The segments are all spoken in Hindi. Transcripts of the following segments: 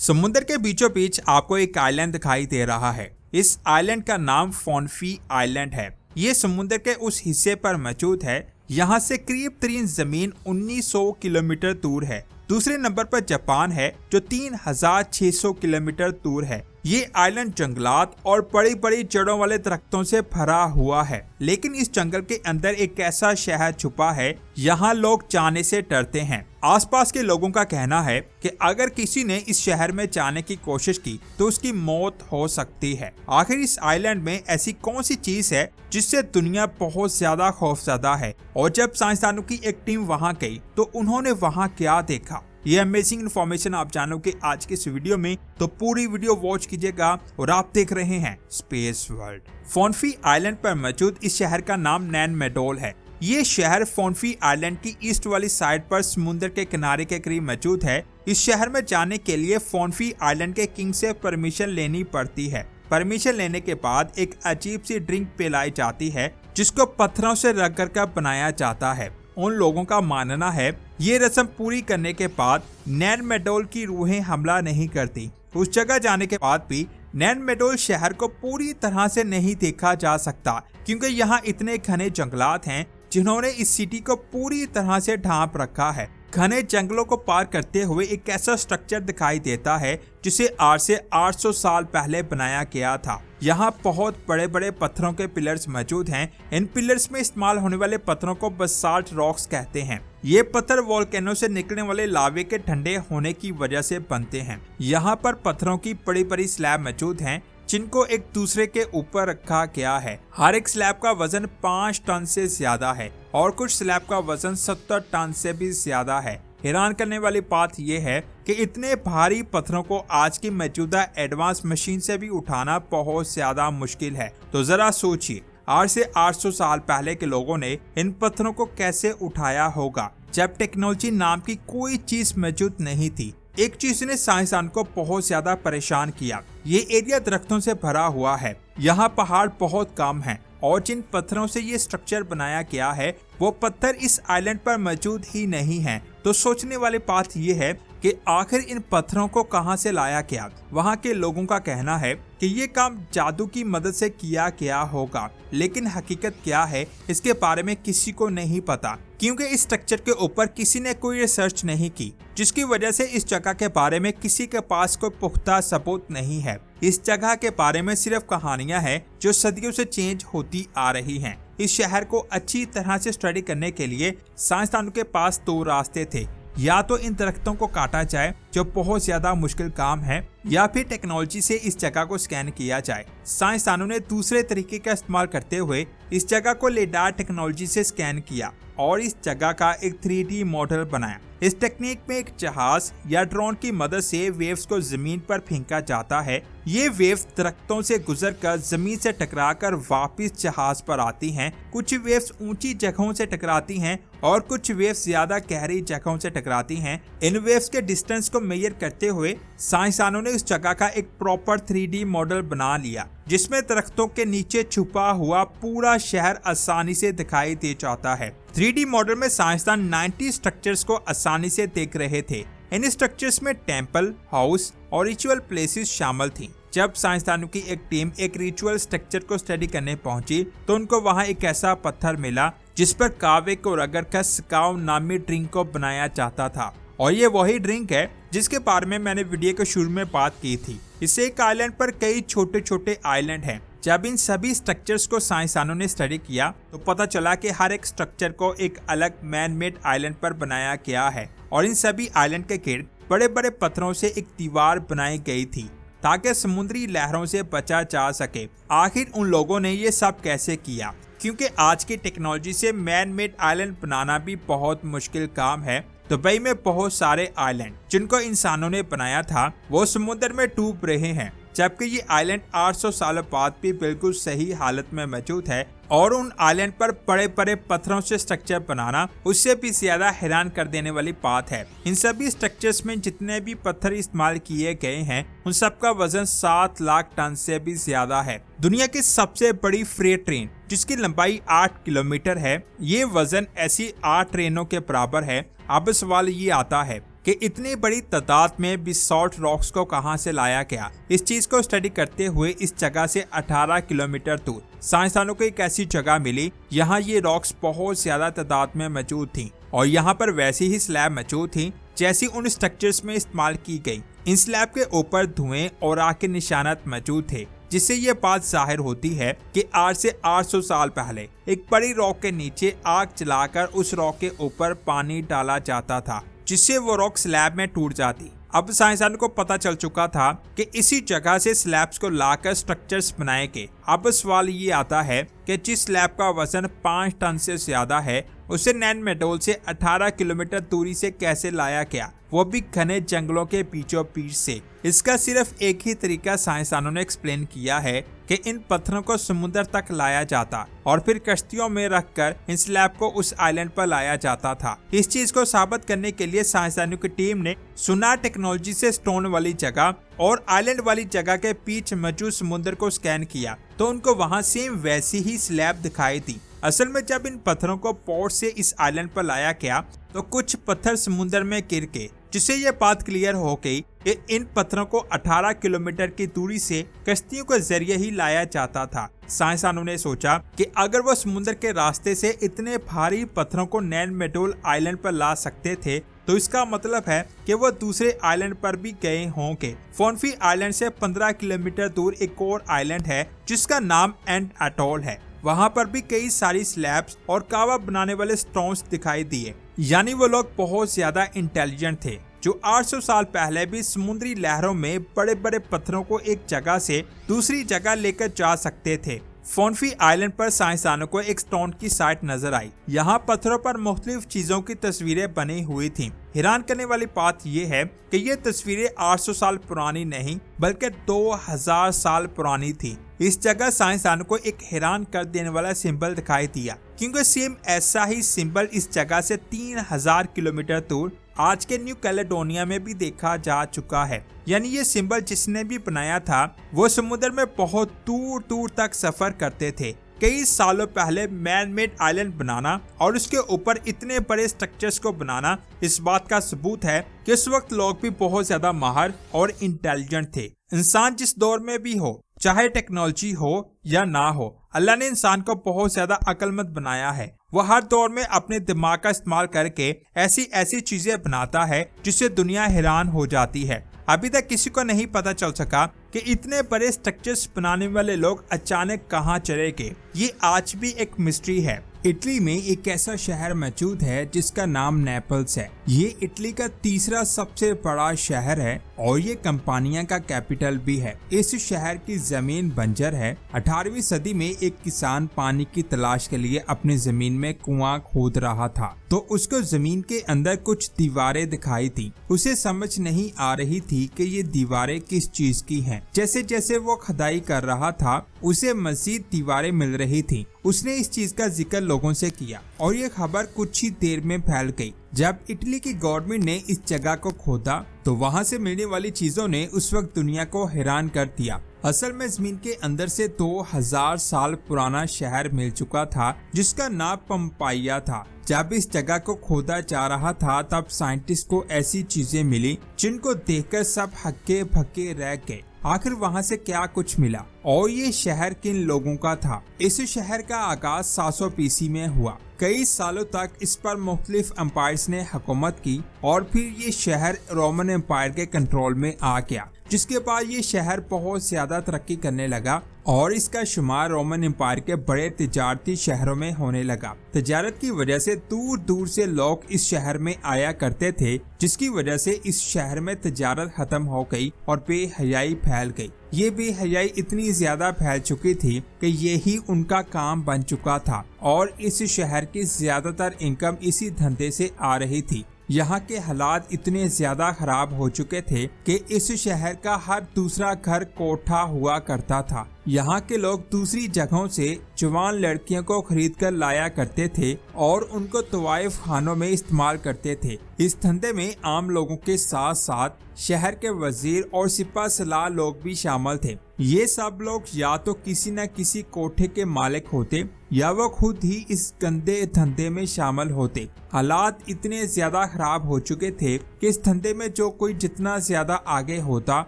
समुद्र के बीचों बीच आपको एक आइलैंड दिखाई दे रहा है। इस आइलैंड का नाम फोनफी आइलैंड है। ये समुद्र के उस हिस्से पर मौजूद है यहाँ से करीब तरीन जमीन 1900 किलोमीटर दूर है। दूसरे नंबर पर जापान है जो 3600 किलोमीटर दूर है। ये आइलैंड जंगलात और बड़ी बड़ी जड़ों वाले दरख्तों से भरा हुआ है, लेकिन इस जंगल के अंदर एक ऐसा शहर छुपा है यहाँ लोग जाने से डरते हैं। आसपास के लोगों का कहना है कि अगर किसी ने इस शहर में जाने की कोशिश की तो उसकी मौत हो सकती है। आखिर इस आइलैंड में ऐसी कौन सी चीज है जिससे दुनिया बहुत ज्यादा खौफजदा है, और जब साइंसदानों की एक टीम वहाँ गई तो उन्होंने वहाँ क्या देखा, ये अमेजिंग इन्फॉर्मेशन आप जानोगे आज के इस वीडियो में, तो पूरी वीडियो वॉच कीजिएगा। और आप देख रहे हैं स्पेस वर्ल्ड। फोनफी आइलैंड पर मौजूद इस शहर का नाम नैनमेडोल है। ये शहर फोनफी आइलैंड की ईस्ट वाली साइड पर समुद्र के किनारे के करीब मौजूद है। इस शहर में जाने के लिए फोनफी आइलैंड के किंग से परमिशन लेनी पड़ती है। परमिशन लेने के बाद एक अजीब सी ड्रिंक पिलाई जाती है जिसको पत्थरों से रगड़ कर बनाया जाता है। उन लोगों का मानना है ये रस्म पूरी करने के बाद नैनमेडोल की रूहें हमला नहीं करती। उस जगह जाने के बाद भी नैनमेडोल शहर को पूरी तरह से नहीं देखा जा सकता, क्योंकि यहाँ इतने घने जंगलात हैं जिन्होंने इस सिटी को पूरी तरह से ढांप रखा है। घने जंगलों को पार करते हुए एक ऐसा स्ट्रक्चर दिखाई देता है जिसे आज से 800 साल पहले बनाया गया था। यहाँ बहुत बड़े बड़े पत्थरों के पिलर्स मौजूद हैं। इन पिलर्स में इस्तेमाल होने वाले पत्थरों को बसाल्ट रॉक्स कहते हैं। ये पत्थर वोल्केनो से निकलने वाले लावे के ठंडे होने की वजह से बनते हैं। यहाँ पर पत्थरों की बड़ी बड़ी स्लैब मौजूद हैं जिनको एक दूसरे के ऊपर रखा गया है। हर एक स्लैब का वजन 5 टन से ज्यादा है और कुछ स्लैब का वजन 70 टन से भी ज्यादा है। हैरान करने वाली बात यह है कि इतने भारी पत्थरों को आज की मौजूदा एडवांस मशीन से भी उठाना बहुत ज्यादा मुश्किल है। तो जरा सोचिए, आज से 800 साल पहले के लोगों ने इन पत्थरों को कैसे उठाया होगा, जब टेक्नोलॉजी नाम की कोई चीज मौजूद नहीं थी। एक चीज ने साइंसदान को बहुत ज्यादा परेशान किया। ये एरिया दरख्तों से भरा हुआ है। यहाँ पहाड़ बहुत कम हैं और जिन पत्थरों से ये स्ट्रक्चर बनाया गया है वो पत्थर इस आइलैंड पर मौजूद ही नहीं है। तो सोचने वाली बात ये है कि आखिर इन पत्थरों को कहां से लाया गया। वहां के लोगों का कहना है कि ये काम जादू की मदद से किया गया होगा, लेकिन हकीकत क्या है इसके बारे में किसी को नहीं पता, क्योंकि इस स्ट्रक्चर के ऊपर किसी ने कोई रिसर्च नहीं की, जिसकी वजह से इस जगह के बारे में किसी के पास कोई पुख्ता सबूत नहीं है। इस जगह के बारे में सिर्फ कहानियां हैं जो सदियों से चेंज होती आ रही हैं। इस शहर को अच्छी तरह से स्टडी करने के लिए साइंसदानों के पास 2 रास्ते थे। या तो इन दरख्तों को काटा जाए जो बहुत ज्यादा मुश्किल काम है, या फिर टेक्नोलॉजी से इस जगह को स्कैन किया जाए। साइंसदानों ने दूसरे तरीके का इस्तेमाल करते हुए इस जगह को लेडार टेक्नोलॉजी से स्कैन किया और इस जगह का एक 3D मॉडल बनाया। इस टेक्निक में एक जहाज या ड्रोन की मदद से वेव्स को जमीन पर फेंका जाता है। ये वेव्स दरख्तों से गुजरकर जमीन से टकराकर वापस जहाज पर आती हैं। कुछ वेव्स ऊंची जगहों से टकराती हैं और कुछ वेव्स ज्यादा गहरी जगहों से टकराती हैं। इन वेव्स के डिस्टेंस को मेजर करते हुए साइंसदानों ने इस जगह का एक प्रॉपर 3D मॉडल बना लिया, जिसमें दरख्तों के नीचे छुपा हुआ पूरा शहर आसानी से दिखाई दे जाता है। 3D मॉडल में साइंसदान 90 स्ट्रक्चर्स को आसानी से देख रहे थे। इन स्ट्रक्चर्स में टेंपल, हाउस और रिचुअल प्लेसेस शामिल थी। जब साइंसदानों की एक टीम एक रिचुअल स्ट्रक्चर को स्टडी करने पहुंची तो उनको वहां एक ऐसा पत्थर मिला जिस पर कावे को रगड़कर स्काउ नामी ड्रिंक को बनाया जाता था। और ये वही ड्रिंक है जिसके बारे में मैंने वीडियो के शुरू में बात की थी। इससे एक आइलैंड पर कई छोटे छोटे आइलैंड हैं। जब इन सभी स्ट्रक्चर्स को साइंसदानों ने स्टडी किया तो पता चला कि हर एक स्ट्रक्चर को एक अलग मैन मेड आइलैंड पर बनाया गया है, और इन सभी आइलैंड के गिर्द बड़े बड़े पत्थरों से एक दीवार बनाई गई थी ताकि समुद्री लहरों से बचा जा सके। आखिर उन लोगों ने ये सब कैसे किया, क्योंकि आज की टेक्नोलॉजी से मैन मेड आइलैंड बनाना भी बहुत मुश्किल काम है। दुबई में बहुत सारे आइलैंड जिनको इंसानों ने बनाया था वो समुद्र में डूब रहे हैं, जबकि ये आइलैंड 800 सालों बाद भी बिल्कुल सही हालत में मौजूद है। और उन आइलैंड पर बड़े बड़े पत्थरों से स्ट्रक्चर बनाना उससे भी ज्यादा हैरान कर देने वाली बात है। इन सभी स्ट्रक्चर्स में जितने भी पत्थर इस्तेमाल किए गए हैं उन सबका वजन 7 लाख टन से भी ज्यादा है। दुनिया की सबसे बड़ी फ्रेट ट्रेन जिसकी लंबाई 8 किलोमीटर है, ये वजन ऐसी 8 ट्रेनों के बराबर है। अब सवाल ये आता है कि इतनी बड़ी तादाद में बेसॉल्ट रॉक्स को कहां से लाया गया। इस चीज को स्टडी करते हुए इस जगह से 18 किलोमीटर दूर साइंसदानों को एक ऐसी जगह मिली, यहाँ ये रॉक्स बहुत ज्यादा तादाद में मौजूद थी और यहाँ पर वैसी ही स्लैब मौजूद थी जैसी उन स्ट्रक्चर्स में इस्तेमाल की गई। इन स्लैब के ऊपर धुएं और आग के निशानात मौजूद थे, जिससे ये बात जाहिर होती है कि आज से 800 साल पहले एक बड़ी रॉक के नीचे आग जलाकर उस रॉक के ऊपर पानी डाला जाता था, जिससे वो रॉक स्लैब में टूट जाती। अब साइंसदानों को पता चल चुका था कि इसी जगह से स्लैब्स को लाकर स्ट्रक्चर्स बनाए गए। अब सवाल ये आता है कि जिस स्लैब का वजन 5 टन से ज्यादा है, उसे नैनमेडोल से 18 किलोमीटर दूरी से कैसे लाया गया, वो भी घने जंगलों के बीचों बीच से। इसका सिर्फ एक ही तरीका साइंसदानों ने एक्सप्लेन किया है कि इन पत्थरों को समुद्र तक लाया जाता और फिर कश्तियों में रखकर इन स्लैब को उस आइलैंड पर लाया जाता था। इस चीज को साबित करने के लिए साइंसदानों की टीम ने सोनार टेक्नोलॉजी से स्टोन वाली जगह और आइलैंड वाली जगह के बीच मौजूद समुद्र को स्कैन किया, तो उनको वहां सेम वैसी ही स्लैब दिखाई दी। असल में जब इन पत्थरों को पोर्ट से इस आइलैंड पर लाया गया तो कुछ पत्थर समुद्र में गिर गए, जिससे यह बात क्लियर हो गई कि इन पत्थरों को 18 किलोमीटर की दूरी से कश्तियों के जरिए ही लाया जाता था। साइंसदानों ने सोचा कि अगर वो समुद्र के रास्ते से इतने भारी पत्थरों को नैनमेडोल आइलैंड पर ला सकते थे, तो इसका मतलब है कि वो दूसरे आइलैंड पर भी गए होंगे। फोनफी आइलैंड से 15 किलोमीटर दूर एक और आइलैंड है जिसका नाम एंड अटोल है। वहाँ पर भी कई सारी स्लैब्स और कावा बनाने वाले स्टोन्स दिखाई दिए। यानी वो लोग बहुत ज्यादा इंटेलिजेंट थे जो 800 साल पहले भी समुद्री लहरों में बड़े बड़े पत्थरों को एक जगह से दूसरी जगह लेकर जा सकते थे। फोनफी आइलैंड पर साइंसदानों को एक स्टोन की साइट नजर आई। यहाँ पत्थरों पर मुख्तलिफ चीजों की तस्वीरें बनी हुई थीं। हैरान करने वाली बात यह है कि ये तस्वीरें 800 साल पुरानी नहीं बल्कि 2000 साल पुरानी थी। इस जगह साइंसदानों को एक हैरान कर देने वाला सिंबल दिखाई दिया, क्योंकि सेम ऐसा ही सिंबल इस जगह से 3000 किलोमीटर दूर आज के न्यू कैलेडोनिया में भी देखा जा चुका है। यानी ये सिंबल जिसने भी बनाया था वो समुद्र में बहुत दूर दूर तक सफर करते थे। कई सालों पहले मैन मेड आइलैंड बनाना और उसके ऊपर इतने बड़े स्ट्रक्चर्स को बनाना इस बात का सबूत है कि उस वक्त लोग भी बहुत ज्यादा माहिर और इंटेलिजेंट थे। इंसान जिस दौर में भी हो, चाहे टेक्नोलॉजी हो या ना हो, अल्लाह ने इंसान को बहुत ज्यादा अक्लमंद बनाया है। वो हर दौर में अपने दिमाग का इस्तेमाल करके ऐसी ऐसी चीजें बनाता है जिससे दुनिया हैरान हो जाती है। अभी तक किसी को नहीं पता चल सका कि इतने बड़े स्ट्रक्चर्स बनाने वाले लोग अचानक कहाँ चले गए। ये आज भी एक मिस्ट्री है। इटली में एक ऐसा शहर मौजूद है जिसका नाम नेपल्स है। ये इटली का तीसरा सबसे बड़ा शहर है और ये कंपानिया का कैपिटल भी है। इस शहर की जमीन बंजर है। 18वीं सदी में एक किसान पानी की तलाश के लिए अपनी जमीन में कुआं खोद रहा था, तो उसको जमीन के अंदर कुछ दीवारें दिखाई थी। उसे समझ नहीं आ रही थी कि ये दीवारें किस चीज की हैं। जैसे जैसे वो खुदाई कर रहा था उसे मजीद दीवारें मिल रही थी। उसने इस चीज का जिक्र लोगों से किया और ये खबर कुछ ही देर में फैल गई। जब इटली की गवर्नमेंट ने इस जगह को खोदा तो वहाँ से मिलने वाली चीजों ने उस वक्त दुनिया को हैरान कर दिया। असल में जमीन के अंदर से 2000 साल पुराना शहर मिल चुका था जिसका नाम पंपाइया था। जब इस जगह को खोदा जा रहा था तब साइंटिस्ट को ऐसी चीजें मिली जिनको देखकर सब हक्के भक्के रह गए। आखिर वहाँ से क्या कुछ मिला और ये शहर किन लोगों का था। इस शहर का आगाज 700 BC में हुआ। कई सालों तक इस पर मुख्तलिफ एम्पायर्स ने हुकूमत की और फिर ये शहर रोमन एम्पायर के कंट्रोल में आ गया, जिसके बाद ये शहर बहुत ज्यादा तरक्की करने लगा और इसका शुमार रोमन एम्पायर के बड़े तिजारती शहरों में होने लगा। तिजारत की वजह से दूर दूर से लोग इस शहर में आया करते थे, जिसकी वजह से इस शहर में तिजारत खत्म हो गई और बेहयाई फैल गई। ये बेहयाई इतनी ज्यादा फैल चुकी थी कि यही उनका काम बन चुका था और इस शहर की ज्यादातर इनकम इसी धंधे से आ रही थी। यहाँ के हालात इतने ज्यादा खराब हो चुके थे कि इस शहर का हर दूसरा घर कोठा हुआ करता था। यहाँ के लोग दूसरी जगहों से जवान लड़कियों को खरीद कर लाया करते थे और उनको तवाइफ खानों में इस्तेमाल करते थे। इस धंधे में आम लोगों के साथ साथ शहर के वजीर और सिपा सलाह लोग भी शामिल थे। ये सब लोग या तो किसी न किसी कोठे के मालिक होते या वो खुद ही इस गंदे धंधे में शामिल होते। हालात इतने ज्यादा खराब हो चुके थे कि इस धंधे में जो कोई जितना ज्यादा आगे होता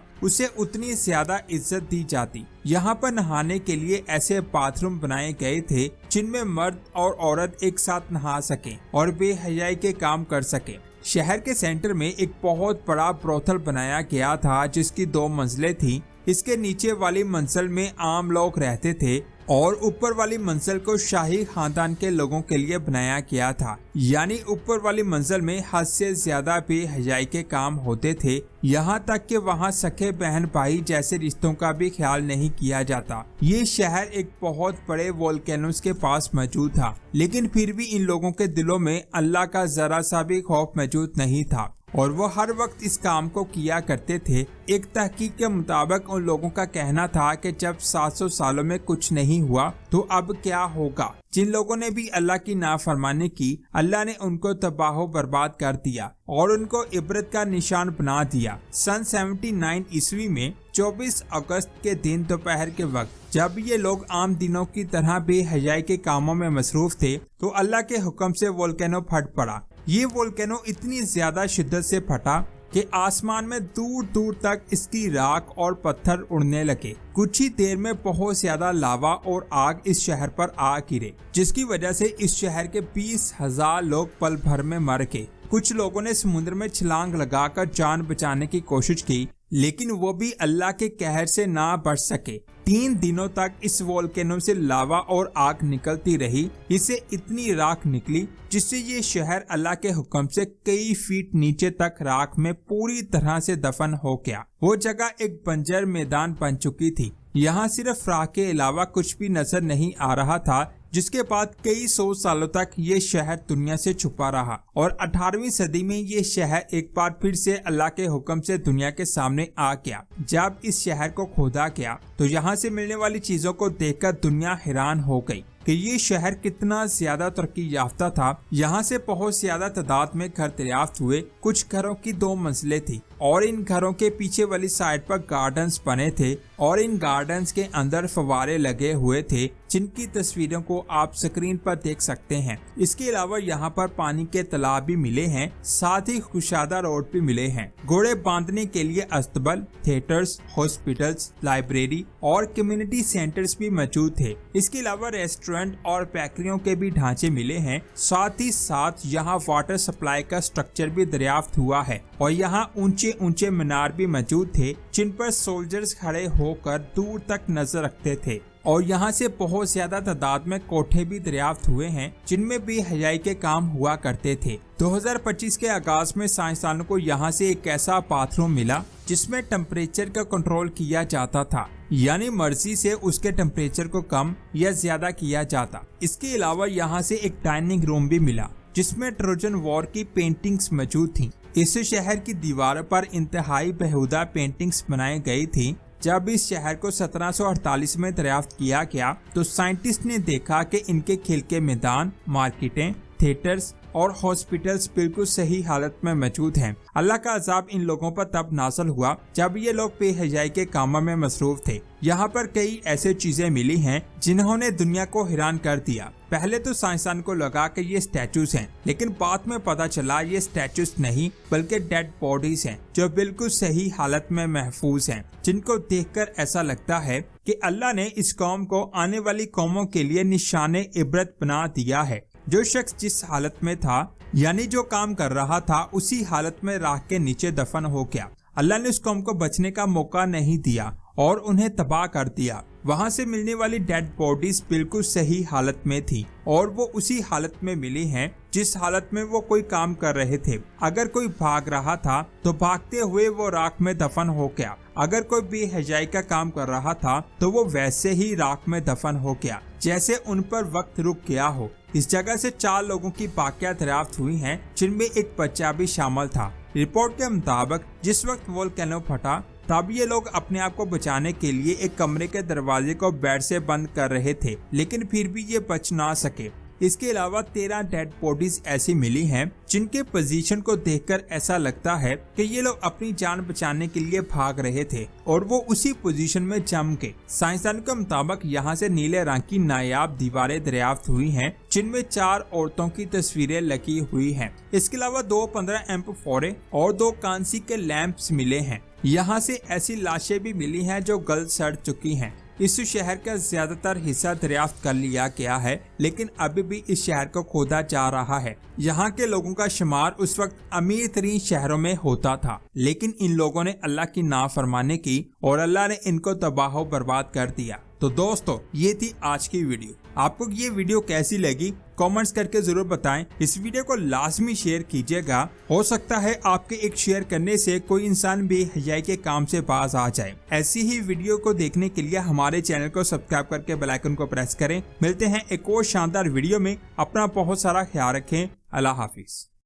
उसे उतनी ज्यादा इज्जत दी जाती। यहाँ पर नहाने के लिए ऐसे बाथरूम बनाए गए थे जिनमें मर्द और औरत एक साथ नहा सके और बेहयाई के काम कर सके। शहर के सेंटर में एक बहुत बड़ा ब्रोथल बनाया गया था जिसकी 2 मंजिलें थी। इसके नीचे वाली मंजिल में आम लोग रहते थे और ऊपर वाली मंजिल को शाही खानदान के लोगों के लिए बनाया गया था। यानी ऊपर वाली मंजिल में हद से ज्यादा बेहयाई के काम होते थे, यहाँ तक कि वहाँ सखे बहन भाई जैसे रिश्तों का भी ख्याल नहीं किया जाता। ये शहर एक बहुत बड़े वोल्केनोस के पास मौजूद था, लेकिन फिर भी इन लोगों के दिलों में अल्लाह का जरा सा भी खौफ मौजूद नहीं था और वो हर वक्त इस काम को किया करते थे। एक तहकीक के मुताबिक उन लोगों का कहना था कि जब 700 सालों में कुछ नहीं हुआ तो अब क्या होगा। जिन लोगों ने भी अल्लाह की नाफरमानी की, अल्लाह ने उनको तबाह बर्बाद कर दिया और उनको इबरत का निशान बना दिया। सन 79 ईस्वी में 24 अगस्त के दिन दोपहर के वक्त जब ये लोग आम दिनों की तरह बेहयाई के कामों में मसरूफ थे तो अल्लाह के हुक्म से वोल्केनो फट पड़ा। ये वोल्केनो इतनी ज्यादा शिद्दत से फटा कि आसमान में दूर दूर तक इसकी राख और पत्थर उड़ने लगे। कुछ ही देर में बहुत ज्यादा लावा और आग इस शहर पर आ गिरे, जिसकी वजह से इस शहर के 20,000 लोग पल भर में मर गए। कुछ लोगों ने समुद्र में छलांग लगाकर जान बचाने की कोशिश की, लेकिन वो भी अल्लाह के कहर से ना बच सके। 3 दिनों तक इस वोल्केनो से लावा और आग निकलती रही। इससे इतनी राख निकली जिससे ये शहर अल्लाह के हुक्म से कई फीट नीचे तक राख में पूरी तरह से दफन हो गया। वो जगह एक बंजर मैदान बन चुकी थी। यहाँ सिर्फ राख के अलावा कुछ भी नजर नहीं आ रहा था, जिसके बाद कई 100 सालों तक ये शहर दुनिया से छुपा रहा और 18वीं सदी में ये शहर एक बार फिर से अल्लाह के हुक्म से दुनिया के सामने आ गया। जब इस शहर को खोदा गया तो यहाँ से मिलने वाली चीजों को देखकर दुनिया हैरान हो गई कि ये शहर कितना ज्यादा तरक्की याफ्ता था। यहाँ से बहुत ज्यादा तादाद में घर दरियाफ्त हुए। कुछ घरों की 2 मंजिलें थी और इन घरों के पीछे वाली साइड पर गार्डन्स बने थे और इन गार्डन्स के अंदर फव्वारे लगे हुए थे, जिनकी तस्वीरों को आप स्क्रीन पर देख सकते हैं। इसके अलावा यहाँ पर पानी के तालाब भी मिले हैं, साथ ही कुशादा रोड भी मिले हैं। घोड़े बांधने के लिए अस्तबल, थिएटर्स, हॉस्पिटल्स, लाइब्रेरी और कम्युनिटी सेंटर्स भी मौजूद थे। इसके अलावा रेस्टोरेंट और बेकरियों के भी ढांचे मिले हैं। साथ ही साथ यहाँ वाटर सप्लाई का स्ट्रक्चर भी दरियाफ्त हुआ है और यहाँ ऊंचे ऊंचे मीनार भी मौजूद थे, जिन पर सोल्जर्स खड़े होकर दूर तक नजर रखते थे। और यहाँ से बहुत ज्यादा तादाद में कोठे भी दरियाफ्त हुए हैं, जिनमें बेहयाई के काम हुआ करते थे। 2025 के आगाज में साइंसदानों को यहाँ से एक ऐसा बाथरूम मिला जिसमें टेम्परेचर का कंट्रोल किया जाता था, यानी मर्जी से उसके टेम्परेचर को कम या ज्यादा किया जाता। इसके अलावा यहाँ से एक डाइनिंग रूम भी मिला जिसमें ट्रोजन वॉर की पेंटिंग्स मौजूद थी। इस शहर की दीवारों पर इंतहाई बेहुदा पेंटिंग्स बनाई गई थी। जब इस शहर को 1748 में दरियाफ्त किया गया तो साइंटिस्ट ने देखा कि इनके खेल के मैदान, मार्केटें, थिएटर्स और हॉस्पिटल्स बिल्कुल सही हालत में मौजूद हैं। अल्लाह का अजाब इन लोगों पर तब नाज़िल हुआ जब ये लोग बेहयाई के कामों में मसरूफ थे। यहाँ पर कई ऐसे चीजें मिली हैं जिन्होंने दुनिया को हैरान कर दिया। पहले तो साइंसदान को लगा कि ये स्टैचूज हैं, लेकिन बाद में पता चला ये स्टैचूज नहीं बल्कि डेड बॉडीज हैं जो बिल्कुल सही हालत में महफूज हैं, जिनको देखकर ऐसा लगता है कि अल्लाह ने इस कौम को आने वाली कौमों के लिए निशाने इबरत बना दिया है। जो शख्स जिस हालत में था, यानी जो काम कर रहा था, उसी हालत में राख के नीचे दफन हो गया। अल्लाह ने उस कौम को बचने का मौका नहीं दिया और उन्हें तबाह कर दिया। वहाँ से मिलने वाली डेड बॉडीज बिल्कुल सही हालत में थी और वो उसी हालत में मिली हैं जिस हालत में वो कोई काम कर रहे थे। अगर कोई भाग रहा था तो भागते हुए वो राख में दफन हो गया। अगर कोई बेहयाई का काम कर रहा था तो वो वैसे ही राख में दफन हो गया जैसे उन पर वक्त रुक गया हो। इस जगह से 4 लोगों की बाकियात दरियाफ्त हुई हैं, जिनमें एक बच्चा भी शामिल था। रिपोर्ट के मुताबिक जिस वक्त वोल्केनो फटा तब ये लोग अपने आप को बचाने के लिए एक कमरे के दरवाजे को बेड से बंद कर रहे थे, लेकिन फिर भी ये बच ना सके। इसके अलावा 13 डेड बॉडीज ऐसी मिली हैं जिनके पोजीशन को देखकर ऐसा लगता है कि ये लोग अपनी जान बचाने के लिए भाग रहे थे और वो उसी पोजीशन में जम के। साइंसदानों के मुताबिक यहाँ से नीले रंग की नायाब दीवारें दरियाफ्त हुई हैं जिनमें 4 औरतों की तस्वीरें लगी हुई हैं। इसके अलावा 2 15 एम्फोरे और 2 कांसी के लैंप्स मिले हैं। यहाँ से ऐसी लाशें भी मिली हैं जो गल सड़ चुकी हैं। इस शहर का ज्यादातर हिस्सा दरियाफ्त कर लिया गया है, लेकिन अभी भी इस शहर को खोदा जा रहा है। यहाँ के लोगों का शुमार उस वक्त अमीर तरीन शहरों में होता था, लेकिन इन लोगों ने अल्लाह की नाफरमानी की और अल्लाह ने इनको तबाह बर्बाद कर दिया। तो दोस्तों, ये थी आज की वीडियो। आपको ये वीडियो कैसी लगी कमेंट्स करके जरूर बताएं। इस वीडियो को लाजमी शेयर कीजिएगा। हो सकता है आपके एक शेयर करने से कोई इंसान बेहयाई के काम से बाज आ जाए। ऐसी ही वीडियो को देखने के लिए हमारे चैनल को सब्सक्राइब करके बेल आइकन को प्रेस करें। मिलते हैं एक और शानदार वीडियो में। अपना बहुत सारा ख्याल रखें। अल्लाह हाफिज।